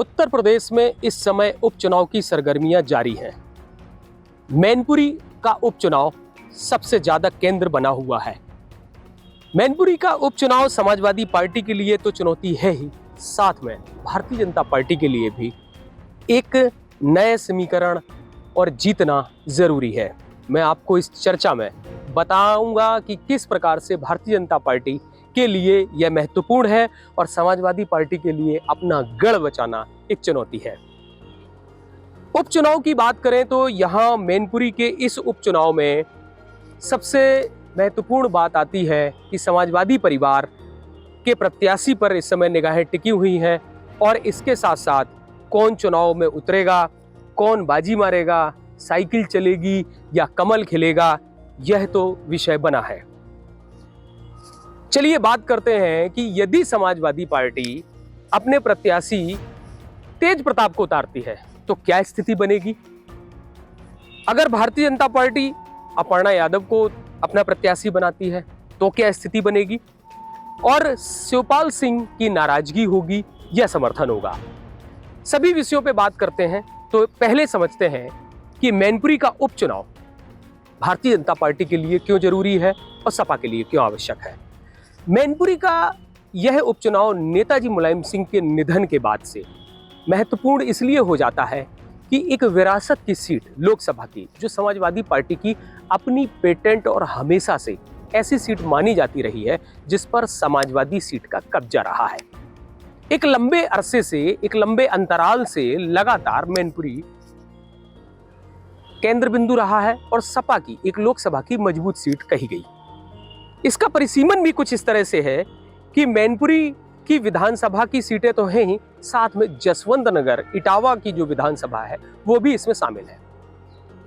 उत्तर प्रदेश में इस समय उपचुनाव की सरगर्मियां जारी हैं। मैनपुरी का उपचुनाव सबसे ज्यादा केंद्र बना हुआ है। मैनपुरी का उपचुनाव समाजवादी पार्टी के लिए तो चुनौती है ही, साथ में भारतीय जनता पार्टी के लिए भी एक नए समीकरण और जीतना जरूरी है। मैं आपको इस चर्चा में बताऊंगा कि किस प्रकार से भारतीय जनता पार्टी के लिए यह महत्वपूर्ण है और समाजवादी पार्टी के लिए अपना गढ़ बचाना एक चुनौती है। उपचुनाव की बात करें तो यहां मैनपुरी के इस उपचुनाव में सबसे महत्वपूर्ण बात आती है कि समाजवादी परिवार के प्रत्याशी पर इस समय निगाहें टिकी हुई हैं और इसके साथ साथ कौन चुनाव में उतरेगा, कौन बाजी मारेगा, साइकिल चलेगी या कमल खिलेगा, यह तो विषय बना है। चलिए बात करते हैं कि यदि समाजवादी पार्टी अपने प्रत्याशी तेज प्रताप को उतारती है तो क्या स्थिति बनेगी। अगर भारतीय जनता पार्टी अपर्णा यादव को अपना प्रत्याशी बनाती है तो क्या स्थिति बनेगी और शिवपाल सिंह की नाराजगी होगी या समर्थन होगा। सभी विषयों पे बात करते हैं तो पहले समझते हैं कि मैनपुरी का उपचुनाव भारतीय जनता पार्टी के लिए क्यों जरूरी है और सपा के लिए क्यों आवश्यक है। मैनपुरी का यह उपचुनाव नेताजी मुलायम सिंह के निधन के बाद से महत्वपूर्ण इसलिए हो जाता है कि एक विरासत की सीट लोकसभा की, जो समाजवादी पार्टी की अपनी पेटेंट और हमेशा से ऐसी सीट मानी जाती रही है जिस पर समाजवादी सीट का कब्जा रहा है। एक लंबे अरसे से, एक लंबे अंतराल से लगातार मैनपुरी केंद्र बिंदु रहा है और सपा की एक लोकसभा की मजबूत सीट कही गई। इसका परिसीमन भी कुछ इस तरह से है कि मैनपुरी की विधानसभा की सीटें तो हैं ही, साथ में जसवंत नगर इटावा की जो विधानसभा है वो भी इसमें शामिल है।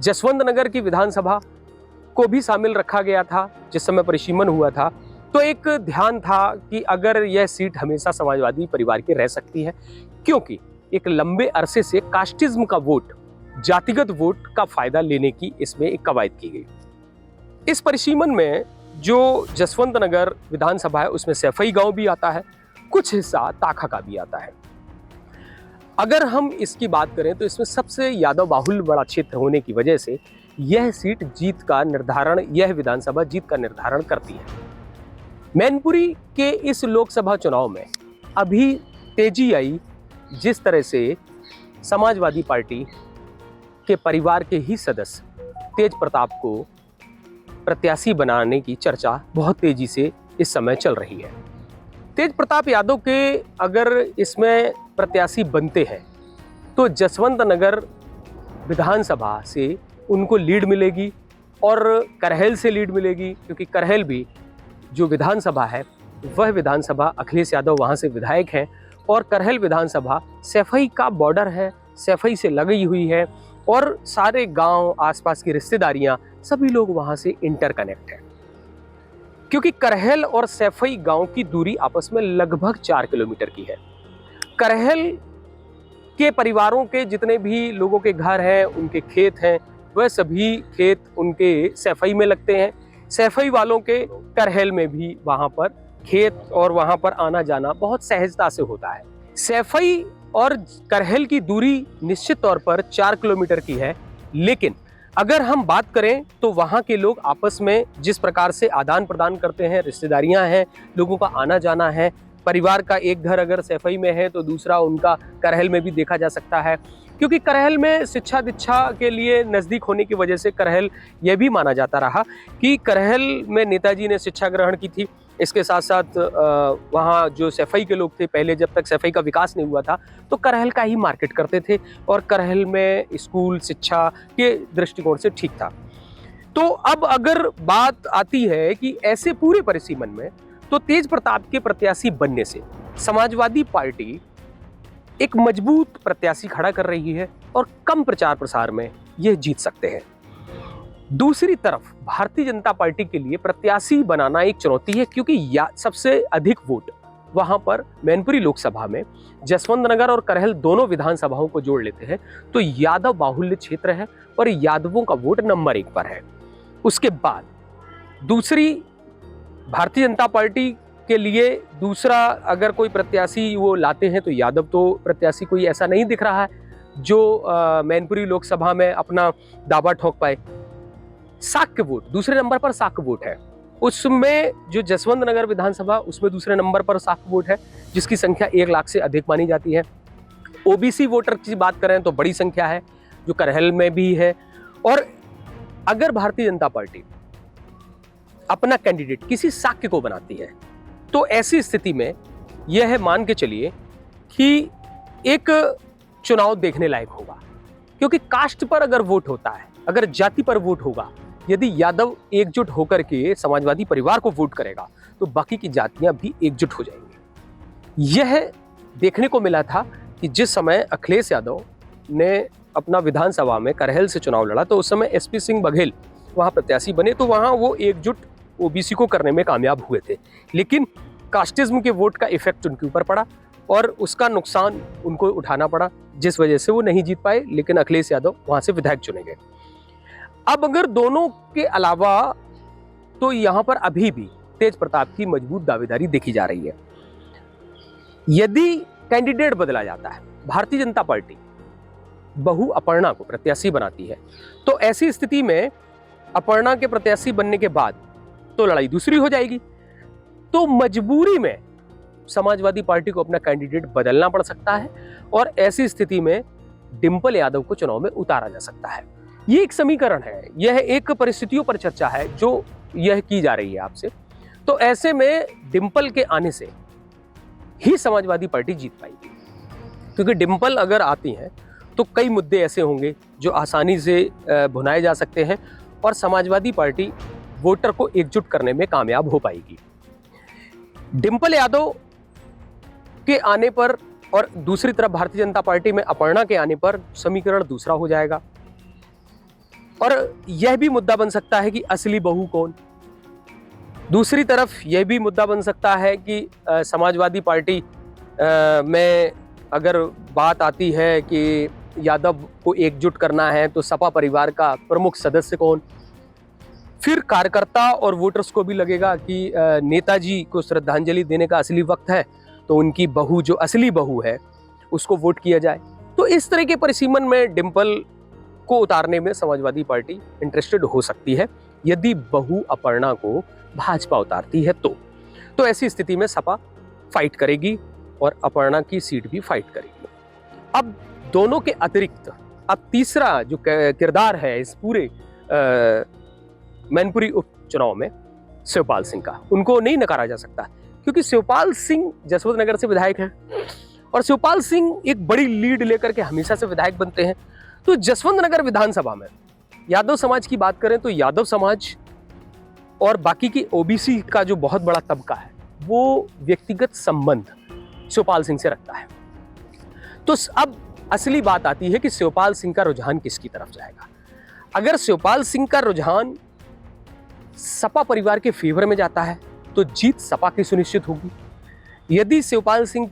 जसवंत नगर की विधानसभा को भी शामिल रखा गया था जिस समय परिसीमन हुआ था, तो एक ध्यान था कि अगर यह सीट हमेशा समाजवादी परिवार की रह सकती है, क्योंकि एक लंबे अरसे से कास्टिज्म का वोट, जातिगत वोट का फायदा लेने की इसमें एक कवायद की गई। इस परिसीमन में जो जसवंत नगर विधानसभा है उसमें सैफई गांव भी आता है, कुछ हिस्सा ताखा का भी आता है। अगर हम इसकी बात करें तो इसमें सबसे यादव बाहुल्य बड़ा क्षेत्र होने की वजह से यह सीट जीत का निर्धारण, यह विधानसभा जीत का निर्धारण करती है। मैनपुरी के इस लोकसभा चुनाव में अभी तेजी आई जिस तरह से समाजवादी पार्टी के परिवार के ही सदस्य तेज प्रताप को प्रत्याशी बनाने की चर्चा बहुत तेजी से इस समय चल रही है। तेज प्रताप यादव के अगर इसमें प्रत्याशी बनते हैं तो जसवंत नगर विधानसभा से उनको लीड मिलेगी और करहल से लीड मिलेगी, क्योंकि करहल भी जो विधानसभा है वह विधानसभा अखिलेश यादव वहाँ से विधायक हैं और करहल विधानसभा सैफई का बॉर्डर है, सैफई से लगी हुई है और सारे गांव, आसपास की रिश्तेदारियां, सभी लोग वहां से इंटरकनेक्ट हैं। क्योंकि करहल और सैफई गांव की दूरी आपस में लगभग 4 किलोमीटर की है। करहल के परिवारों के जितने भी लोगों के घर हैं, उनके खेत हैं, वह सभी खेत उनके सैफई में लगते हैं। सैफई वालों के करहल में भी वहां पर खेत और वहां पर आना जाना बहुत सहजता से होता है। सैफई और करहल की दूरी निश्चित तौर पर 4 किलोमीटर की है, लेकिन अगर हम बात करें तो वहाँ के लोग आपस में जिस प्रकार से आदान प्रदान करते हैं, रिश्तेदारियां हैं, लोगों का आना जाना है, परिवार का एक घर अगर सैफई में है तो दूसरा उनका करहल में भी देखा जा सकता है। क्योंकि करहल में शिक्षा दीक्षा के लिए नज़दीक होने की वजह से करहल यह भी माना जाता रहा कि करहल में नेताजी ने शिक्षा ग्रहण की थी। इसके साथ साथ वहाँ जो सैफई के लोग थे, पहले जब तक सैफई का विकास नहीं हुआ था तो करहल का ही मार्केट करते थे और करहल में स्कूल शिक्षा के दृष्टिकोण से ठीक था। तो अब अगर बात आती है कि ऐसे पूरे परिसीमन में तो तेज प्रताप के प्रत्याशी बनने से समाजवादी पार्टी एक मजबूत प्रत्याशी खड़ा कर रही है और कम प्रचार प्रसार में यह जीत सकते हैं। दूसरी तरफ भारतीय जनता पार्टी के लिए प्रत्याशी बनाना एक चुनौती है, क्योंकि सबसे अधिक वोट वहां पर मैनपुरी लोकसभा में जसवंत नगर और करहल दोनों विधानसभाओं को जोड़ लेते हैं तो यादव बाहुल्य क्षेत्र है और यादवों का वोट नंबर 1 पर है। उसके बाद दूसरी भारतीय जनता पार्टी के लिए दूसरा अगर कोई प्रत्याशी वो लाते हैं तो यादव तो प्रत्याशी कोई ऐसा नहीं दिख रहा है जो मैनपुरी लोकसभा में अपना दावा ठोक पाए। साक्य वोट दूसरे नंबर पर साक्य वोट है, उसमें जो जसवंत नगर विधानसभा उसमें दूसरे नंबर पर साक्य वोट है जिसकी संख्या 1 लाख से अधिक मानी जाती है। ओबीसी वोटर की बात करें तो बड़ी संख्या है जो करहल में भी है। और अगर भारतीय जनता पार्टी अपना कैंडिडेट किसी साक्य को बनाती है तो ऐसी स्थिति में यह मान के चलिए कि एक चुनाव देखने लायक होगा, क्योंकि कास्ट पर अगर वोट होता है, अगर जाति पर वोट होगा, यदि यादव एकजुट होकर के समाजवादी परिवार को वोट करेगा तो बाकी की जातियां भी एकजुट हो जाएंगी। यह देखने को मिला था कि जिस समय अखिलेश यादव ने अपना विधानसभा में करहल से चुनाव लड़ा तो उस समय एसपी सिंह बघेल वहां प्रत्याशी बने, तो वहां वो एकजुट ओबीसी को करने में कामयाब हुए थे। लेकिन कास्टिज्म के वोट का इफेक्ट उनके ऊपर पड़ा और उसका नुकसान उनको उठाना पड़ा, जिस वजह से वो नहीं जीत पाए, लेकिन अखिलेश यादव वहां से विधायक चुने गए। अब अगर दोनों के अलावा तो यहां पर अभी भी तेज प्रताप की मजबूत दावेदारी देखी जा रही है। यदि कैंडिडेट बदला जाता है, भारतीय जनता पार्टी बहू अपर्णा को प्रत्याशी बनाती है, तो ऐसी स्थिति में अपर्णा के प्रत्याशी बनने के बाद तो लड़ाई दूसरी हो जाएगी, तो मजबूरी में समाजवादी पार्टी को अपना कैंडिडेट बदलना पड़ सकता है और ऐसी स्थिति में डिंपल यादव को चुनाव में उतारा जा सकता है। ये एक समीकरण है, यह एक परिस्थितियों पर चर्चा है जो यह की जा रही है आपसे। तो ऐसे में डिंपल के आने से ही समाजवादी पार्टी जीत पाएगी, क्योंकि डिंपल अगर आती हैं तो कई मुद्दे ऐसे होंगे जो आसानी से भुनाए जा सकते हैं और समाजवादी पार्टी वोटर को एकजुट करने में कामयाब हो पाएगी। डिंपल यादव के आने पर और दूसरी तरफ भारतीय जनता पार्टी में अपर्णा के आने पर समीकरण दूसरा हो जाएगा और यह भी मुद्दा बन सकता है कि असली बहू कौन। दूसरी तरफ यह भी मुद्दा बन सकता है कि समाजवादी पार्टी में अगर बात आती है कि यादव को एकजुट करना है तो सपा परिवार का प्रमुख सदस्य कौन। फिर कार्यकर्ता और वोटर्स को भी लगेगा कि नेताजी को श्रद्धांजलि देने का असली वक्त है, तो उनकी बहू जो असली बहू है उसको वोट किया जाए। तो इस तरह के परिसीमन में डिंपल को उतारने में समाजवादी पार्टी इंटरेस्टेड हो सकती है यदि बहू अपर्णा को भाजपा उतारती है तो ऐसी स्थिति में सपा फाइट करेगी और अपर्णा की सीट भी फाइट करेगी। अब दोनों के अतिरिक्त अब तीसरा जो किरदार है इस पूरे मैनपुरी उपचुनाव में शिवपाल सिंह का, उनको नहीं नकारा जा सकता, क्योंकि शिवपाल सिंह जसवंत नगर से विधायक हैं और शिवपाल सिंह एक बड़ी लीड लेकर के हमेशा से विधायक बनते हैं। तो जसवंत नगर विधानसभा में यादव समाज की बात करें तो यादव समाज और बाकी की ओबीसी का जो बहुत बड़ा तबका है वो व्यक्तिगत संबंध शिवपाल सिंह से रखता है। तो अब असली बात आती है कि शिवपाल सिंह का रुझान किसकी तरफ जाएगा। अगर शिवपाल सिंह का रुझान सपा परिवार के फेवर में जाता है तो जीत सपा की सुनिश्चित होगी। यदि शिवपाल सिंह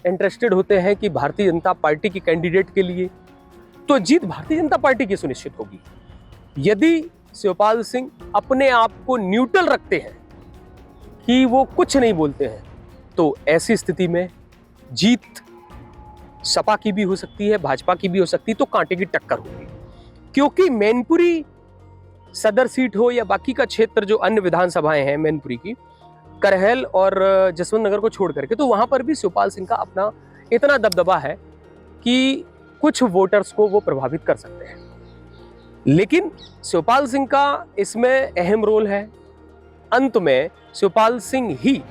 इंटरेस्टेड होते हैं कि भारतीय जनता पार्टी के कैंडिडेट के लिए तो जीत भारतीय जनता पार्टी की सुनिश्चित होगी। यदि शिवपाल सिंह अपने आप को न्यूट्रल रखते हैं कि वो कुछ नहीं बोलते हैं तो ऐसी स्थिति में जीत सपा की भी हो सकती है, भाजपा की भी हो सकती है, तो कांटे की टक्कर होगी। क्योंकि मैनपुरी सदर सीट हो या बाकी का क्षेत्र जो अन्य विधानसभाएं हैं मैनपुरी की, करहल और जसवंत नगर को छोड़ करके, तो वहां पर भी शिवपाल सिंह का अपना इतना दबदबा है कि कुछ वोटर्स को वो प्रभावित कर सकते हैं। लेकिन शिवपाल सिंह का इसमें अहम रोल है। अंत में शिवपाल सिंह ही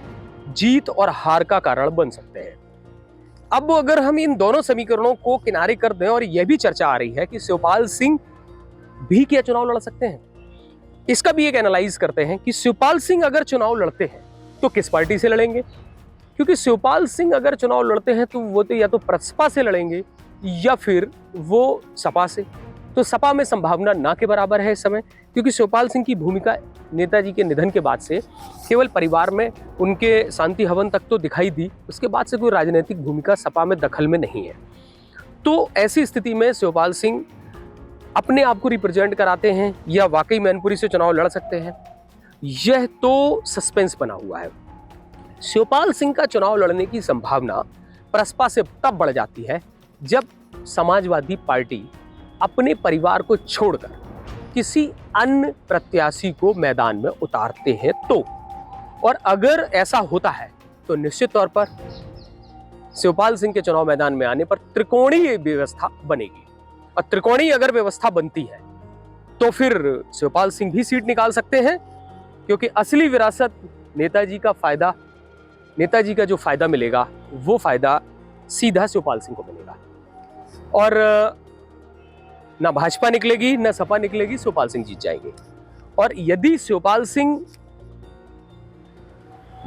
जीत और हार का कारण बन सकते हैं। अब अगर हम इन दोनों समीकरणों को किनारे कर दें और यह भी चर्चा आ रही है कि शिवपाल सिंह भी क्या चुनाव लड़ सकते हैं, इसका भी एक एनालाइज करते हैं कि शिवपाल सिंह अगर चुनाव लड़ते हैं तो किस पार्टी से लड़ेंगे। क्योंकि शिवपाल सिंह अगर चुनाव लड़ते हैं तो वो तो या तो प्रसपा से लड़ेंगे या फिर वो सपा से। तो सपा में संभावना ना के बराबर है इस समय, क्योंकि शिवपाल सिंह की भूमिका नेताजी के निधन के बाद से केवल परिवार में उनके शांति हवन तक तो दिखाई दी, उसके बाद से कोई राजनीतिक भूमिका सपा में दखल में नहीं है। तो ऐसी स्थिति में शिवपाल सिंह अपने आप को रिप्रेजेंट कराते हैं या वाकई मैनपुरी से चुनाव लड़ सकते हैं, यह तो सस्पेंस बना हुआ है। शिवपाल सिंह का चुनाव लड़ने की संभावना प्रसपा से तब बढ़ जाती है जब समाजवादी पार्टी अपने परिवार को छोड़कर किसी अन्य प्रत्याशी को मैदान में उतारते हैं तो, और अगर ऐसा होता है तो निश्चित तौर पर शिवपाल सिंह के चुनाव मैदान में आने पर त्रिकोणीय व्यवस्था बनेगी। और त्रिकोणीय अगर व्यवस्था बनती है तो फिर शिवपाल सिंह भी सीट निकाल सकते हैं, क्योंकि असली विरासत नेताजी का जो फायदा मिलेगा वो फायदा सीधा शिवपाल सिंह को मिलेगा। और ना भाजपा निकलेगी ना सपा निकलेगी, शिवपाल सिंह जीत जाएंगे। और यदि शिवपाल सिंह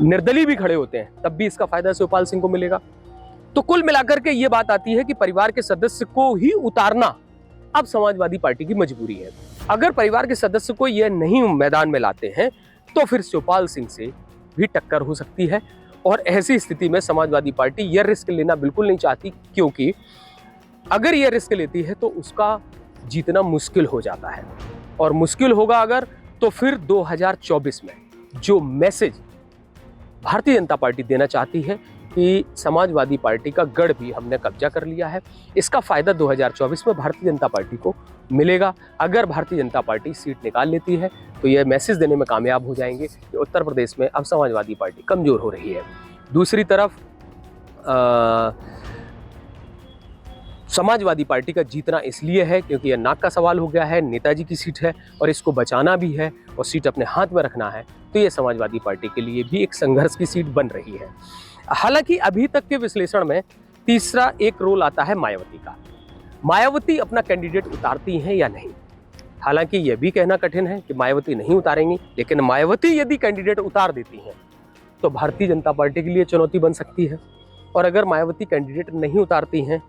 निर्दलीय भी खड़े होते हैं तब भी इसका फायदा शिवपाल सिंह को मिलेगा। तो कुल मिलाकर के ये बात आती है कि परिवार के सदस्य को ही उतारना अब समाजवादी पार्टी की मजबूरी है। अगर परिवार के सदस्य को यह नहीं मैदान में लाते हैं तो फिर शिवपाल सिंह से भी टक्कर हो सकती है। और ऐसी स्थिति में समाजवादी पार्टी यह रिस्क लेना बिल्कुल नहीं चाहती, क्योंकि अगर यह रिस्क लेती है तो उसका जीतना मुश्किल हो जाता है। और मुश्किल होगा अगर, तो फिर 2024 में जो मैसेज भारतीय जनता पार्टी देना चाहती है कि समाजवादी पार्टी का गढ़ भी हमने कब्जा कर लिया है, इसका फायदा 2024 में भारतीय जनता पार्टी को मिलेगा। अगर भारतीय जनता पार्टी सीट निकाल लेती है तो यह मैसेज देने में कामयाब हो जाएंगे कि उत्तर प्रदेश में अब समाजवादी पार्टी कमजोर हो रही है। दूसरी तरफ समाजवादी पार्टी का जीतना इसलिए है क्योंकि यह नाक का सवाल हो गया है, नेताजी की सीट है और इसको बचाना भी है और सीट अपने हाथ में रखना है, तो यह समाजवादी पार्टी के लिए भी एक संघर्ष की सीट बन रही है। हालांकि अभी तक के विश्लेषण में तीसरा एक रोल आता है मायावती का। मायावती अपना कैंडिडेट उतारती हैं या नहीं। हालांकि यह भी कहना कठिन है कि मायावती नहीं उतारेंगी, लेकिन मायावती यदि कैंडिडेट उतार देती हैं तो भारतीय जनता पार्टी के लिए चुनौती बन सकती है। और अगर मायावती कैंडिडेट नहीं उतारती हैं,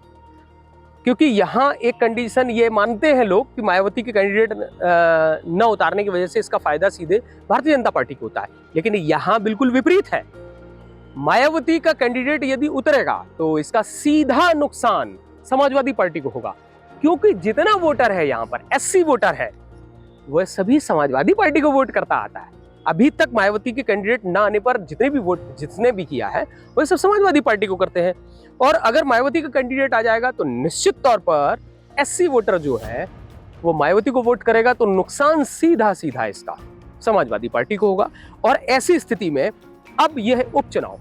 क्योंकि यहाँ एक कंडीशन ये मानते हैं लोग कि मायावती के कैंडिडेट न उतारने की वजह से इसका फायदा सीधे भारतीय जनता पार्टी को होता है, लेकिन यहाँ बिल्कुल विपरीत है। मायावती का कैंडिडेट यदि उतरेगा तो इसका सीधा नुकसान समाजवादी पार्टी को होगा, क्योंकि जितना वोटर है यहाँ पर एससी वोटर है वह सभी समाजवादी पार्टी को वोट करता आता है। अभी तक मायावती के कैंडिडेट न आने पर जितने भी किया है वह सब समाजवादी पार्टी को करते हैं। और अगर मायावती का कैंडिडेट आ जाएगा तो निश्चित तौर पर एससी वोटर जो है वो मायावती को वोट करेगा, तो नुकसान सीधा सीधा इसका समाजवादी पार्टी को होगा। और ऐसी स्थिति में अब यह उपचुनाव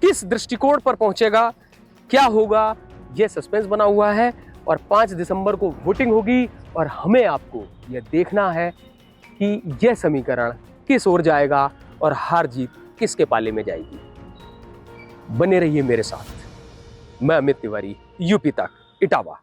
किस दृष्टिकोण पर पहुंचेगा, क्या होगा, यह सस्पेंस बना हुआ है। और 5 दिसंबर को वोटिंग होगी और हमें आपको यह देखना है कि यह समीकरण किस ओर जाएगा और हार जीत किसके पाले में जाएगी। बने रहिए मेरे साथ। मैं अमित तिवारी, यूपी तक, इटावा।